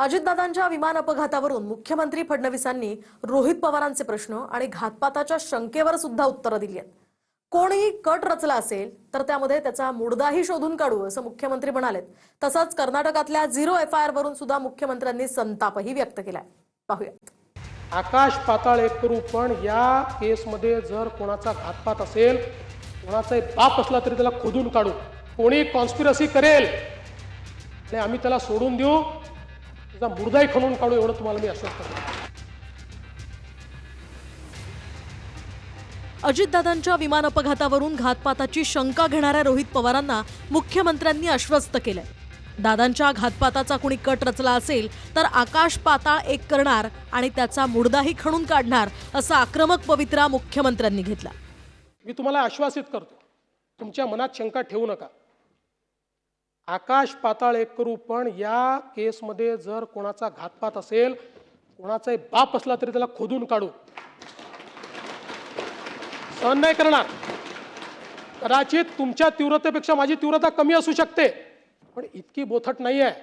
अजितदादांच्या विमान अपघातावरून मुख्यमंत्री फडणवीसांनी रोहित पवारांचे प्रश्न आणि घातपाताच्या शंकेवर सुद्धा उत्तरं दिली आहेत। कोणीही कट रचला असेल तर त्यामध्ये त्याचा मुडदाही शोधून काढू असं मुख्यमंत्री म्हणालेत। तसंच कर्नाटकातल्या 0 FIR वरून सुद्धा मुख्यमंत्र्यांनी संतापही व्यक्त केलाय। पाहूयात। आकाश पाताळ एक करू, पण या केसमध्ये जर कोणाचा घातपात असेल, कोणाचा बाप असला तरी त्याला खोदून काढू। कोणी कॉन्स्पिरसी करेल आणि आम्ही त्याला सोडून देऊ, त्याचा मुर्दाही खणून काढू, एवढं तुम्हाला मी आश्वस्त करतो। अजितदादांच्या विमान अपघातावरून घातपाताची शंका घेणाऱ्या रोहित पवारांना मुख्यमंत्र्यांनी आश्वस्त केलंय। दादांच्या घातपाताचा कुणी कट रचला असेल तर आकाश पाताळ एक करणार आणि त्याचा मुर्दाही खणून काढणार असा आक्रमक पवित्रा मुख्यमंत्र्यांनी घेतला। मी तुम्हाला आश्वासित करतो, तुमच्या मनात शंका ठेवू नका। आकाश पाताळ एक करू, पण या केसमध्ये जर कोणाचा घातपात असेल, कोणाचा बाप असला तरी त्याला खोदून काढू, सहन नाही करणार। कदाचित तुमच्या तीव्रतेपेक्षा माझी तीव्रता कमी असू शकते, पण इतकी बोथट नाही आहे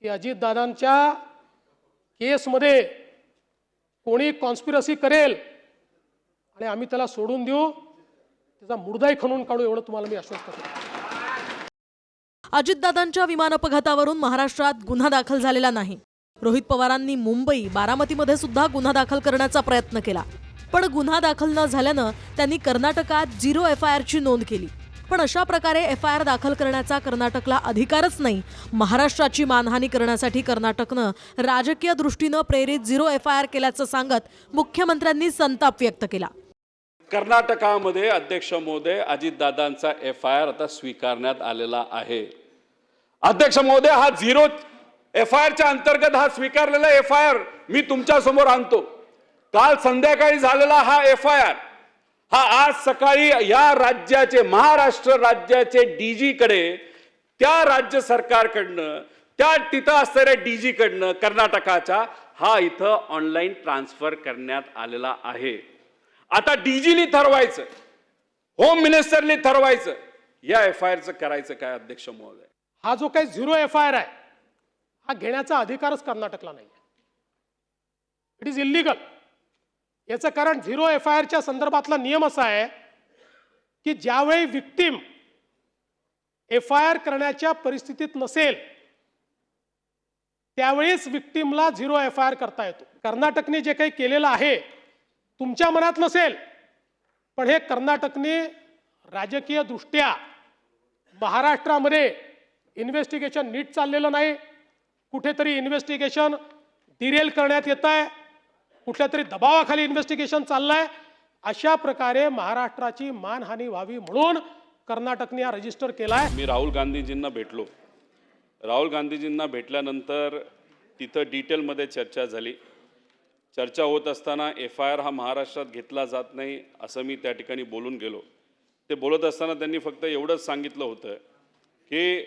की अजितदादांच्या केसमध्ये कोणी कॉन्स्पिरसी करेल आणि आम्ही त्याला सोडून देऊ, त्याचा मुर्दाही खणून काढू, एवढं तुम्हाला मी आश्वस्त करतो। अजितदादांच्या विमान अपघातावरून महाराष्ट्रात गुन्हा दाखल झालेला नाही। रोहित पवारांनी मुंबई, बारामतीमध्ये सुद्धा गुन्हा दाखल करण्याचा प्रयत्न केला, पण गुन्हा दाखल न झाल्यानं त्यांनी कर्नाटकात 0 FIR ची नोंद केली। पण अशा प्रकारे FIR दाखल करण्याचा कर्नाटकला अधिकारच नाही। महाराष्ट्राची मानहानी करण्यासाठी कर्नाटकनं राजकीय दृष्टीनं प्रेरित 0 FIR केल्याचं सांगत मुख्यमंत्र्यांनी संताप व्यक्त केला। कर्नाटकामध्ये अध्यक्ष महोदय, अजितदादांचा FIR आता स्वीकारण्यात आलेला आहे। अध्यक्ष महोदय, हा 0 FIR च्या अंतर्गत हा स्वीकारलेला FIR मी तुमच्या समोर आणतो। काल संध्याकाळी झालेला हा FIR हा आज सकाळी या राज्याचे, महाराष्ट्र राज्याचे DG कडे, त्या राज्य सरकारकडनं, त्या तिथं असणाऱ्या DG कडनं कर्नाटकाच्या हा इथं ऑनलाईन ट्रान्सफर करण्यात आलेला आहे। आता DGनी ठरवायचं, होम मिनिस्टरनी ठरवायचं या FIR चं करायचं काय। अध्यक्ष महोदय, हा जो काही 0 FIR आहे, हा घेण्याचा अधिकारच कर्नाटकला नाही। It is illegal. याचं कारण 0 FIR च्या संदर्भातला नियम असा आहे की ज्यावेळी विक्टिम FIR करण्याच्या परिस्थितीत नसेल, त्यावेळीच विक्टिमला 0 FIR करता येतो। कर्नाटकने जे काही केलेलं आहे तुमच्या मनात नसेल, पण हे कर्नाटकने राजकीय दृष्ट्या महाराष्ट्रामध्ये इन्व्हेस्टिगेशन नीट चाललेलं नाही, कुठेतरी इन्व्हेस्टिगेशन डिरेल करण्यात येत आहे, कुठल्या तरी दबावाखाली इन्व्हेस्टिगेशन चाललंय। अशा प्रकारे महाराष्ट्राची मानहानी व्हावी म्हणून कर्नाटकने हा रजिस्टर केलाय। मी राहुल गांधीजींना भेटलो। राहुल गांधीजींना भेटल्यानंतर तिथं डिटेलमध्ये चर्चा झाली। चर्चा होत असताना FIR हा महाराष्ट्रात घेतला जात नाही असं मी त्या ठिकाणी बोलून गेलो। ते बोलत असताना त्यांनी फक्त एवढंच सांगितलं होतं की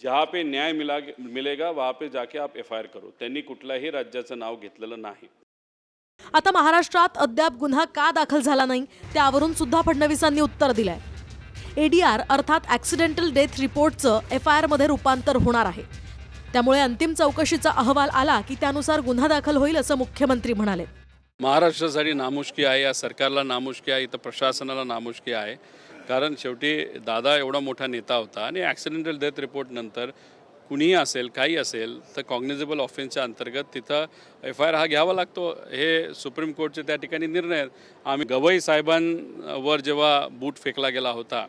जहाँ पे न्याय मिलेगा वहाँ पे जाके आप FIR करो। त्यांनी कुठल्याही राज्याचं नाव घेतलेलं नाही। आता महाराष्ट्रात अद्याप गुन्हा का दाखल झाला नाही त्यावरून सुद्धा फडणवीसांनी उत्तर दिलंय। ADR अर्थात ॲक्सिडेंटल डेथ रिपोर्टचं FIR मध्ये रूपांतर होणार आहे। त्यामुळे अंतिम चौकशीचा अहवाल आला की त्यानुसार गुन्हा दाखल होईल असं मुख्यमंत्री म्हणाले। महाराष्ट्रासाठी नामुष्की आहे, या सरकारला नामुष्की आहे, इथं प्रशासनाला नामुष्की आहे। कारण शेवटी दादा एवढा मोठा नेता होता आणि ॲक्सिडेंटल डेथ रिपोर्ट नंतर कुणीही असेल, काही असेल तर कॉग्निझेबल ऑफेन्सच्या अंतर्गत तिथं FIR हा घ्यावा लागतो। हे सुप्रीम कोर्टचे त्या ठिकाणी निर्णय आहेत। आम्ही गवई साहेबांवर जेव्हा बूट फेकला गेला होता,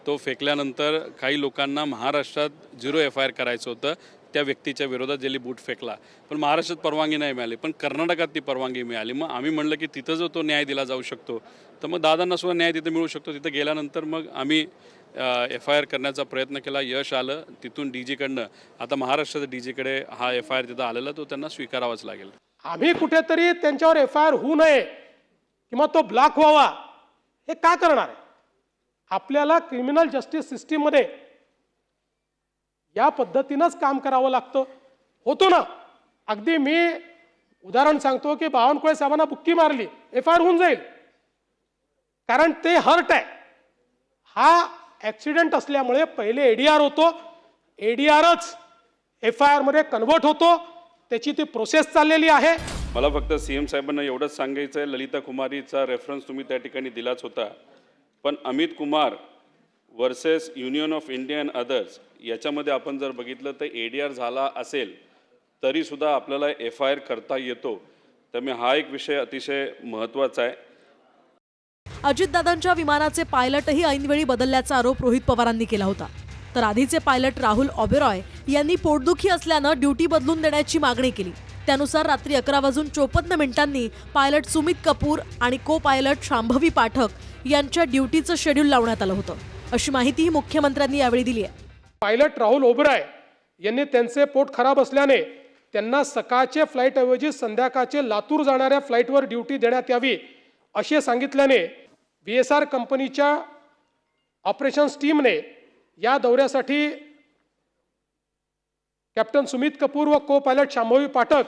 तो फेकल्यानंतर काही लोकांना महाराष्ट्रात 0 FIR करायचं होतं, त्या व्यक्तीच्या विरोधात ज्यांनी बूट फेकला, पण महाराष्ट्रात परवानगी नाही मिळाली, पण कर्नाटकात ती परवानगी मिळाली। मग आम्ही म्हणलं की तिथं जो तो न्याय दिला जाऊ शकतो, तर मग दादांना सुद्धा न्याय तिथं मिळू शकतो। तिथं गेल्यानंतर मग आम्ही FIR करण्याचा प्रयत्न केला, यश आलं। तिथून DG कडनं आता महाराष्ट्राच्या DG कडे हा FIR तिथं आलेला, तो त्यांना स्वीकारावाच लागेल। आम्ही कुठेतरी त्यांच्यावर FIR होऊ नये किंवा तो ब्लॉक व्हावा हे का करणार आहे? आपल्याला क्रिमिनल जस्टिस सिस्टीममध्ये या पद्धतीनंच काम करावं लागतं। होतो ना, अगदी मी उदाहरण सांगतो की बावनकुळे साहेबांना बुक्की मारली, FIR होऊन जाईल, कारण ते हर्ट आहे। हा ॲक्सिडेंट असल्यामुळे पहिले ADR होतो, ADRच FIR मध्ये कन्वर्ट होतो, त्याची ती प्रोसेस चाललेली आहे. मला फक्त CM साहेबांना एवढंच सांगायचं आहे, ललिता कुमारीचा रेफरन्स तुम्ही त्या ठिकाणी दिलाच होता, पण Amit Kumar versus union of India and others याच्यामध्ये आपण जर बघितलं तर ADR झाला असेल तरीसुद्धा आपल्याला FIR करता येतो. त्यामुळे हा एक विषय अतिशय महत्त्वाचा आहे. अजितदादांच्या विमानाचे पायलटही ऐनवेळी बदलल्याचा आरोप रोहित पवारांनी केला होता. तर आधीचे पायलट राहुल ओबेरॉय यांनी पोटदुखी असल्यानं ड्युटी बदलून देण्याची मागणी केली. त्यानुसार रात्री 11:54 पायलट सुमित कपूर आणि को पायलट शांभवी पाठक यांच्या ड्युटीचं शेड्यूल लावण्यात आलं होतं, अशी माहितीही मुख्यमंत्र्यांनी यावेळी दिली आहे. पायलट राहुल ओबेरॉय यांनी त्यांचे पोट खराब असल्याने त्यांना सकाळच्या फ्लाईटऐवजी संध्याकाळचे लातूर जाणाऱ्या फ्लाईटवर ड्युटी देण्यात यावी असे सांगितल्याने VSR कंपनीच्या ऑपरेशन्स टीमने या दौऱ्यासाठी कॅप्टन सुमित कपूर व को पायलट शांभवी पाठक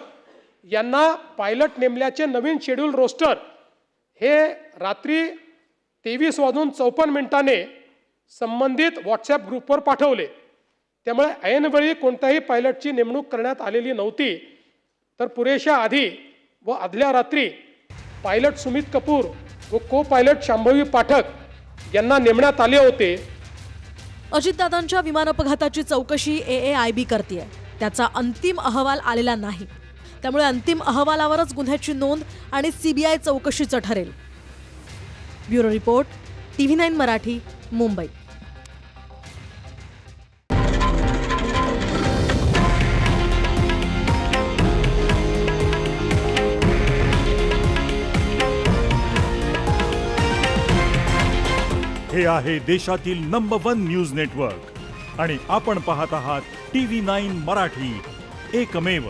यांना पायलट नेमल्याचे नवीन शेड्यूल रोस्टर हे रात्री 23:54 संबंधित व्हॉट्सॲप ग्रुपवर पाठवले. त्यामुळे ऐनवेळी कोणत्याही पायलटची नेमणूक करण्यात आलेली नव्हती, तर पुरेशा आधी व आदल्या रात्री पायलट सुमित कपूर व को पायलट शांभवी पाठक यांना नेमण्यात आले होते. अजितदादांच्या विमान अपघाताची चौकशी AAIB करतेय. त्याचा अंतिम अहवाल आलेला नाही, त्यामुळे अंतिम अहवालावरच गुन्ह्याची नोंद आणि CBI चौकशीचं ठरेल. Bureau report, TV9 Marathi, Mumbai. हे आहे देशातील नंबर 1 न्यूज नेटवर्क आणि आपण पाहत आहात TV9 मराठी, एकमेव.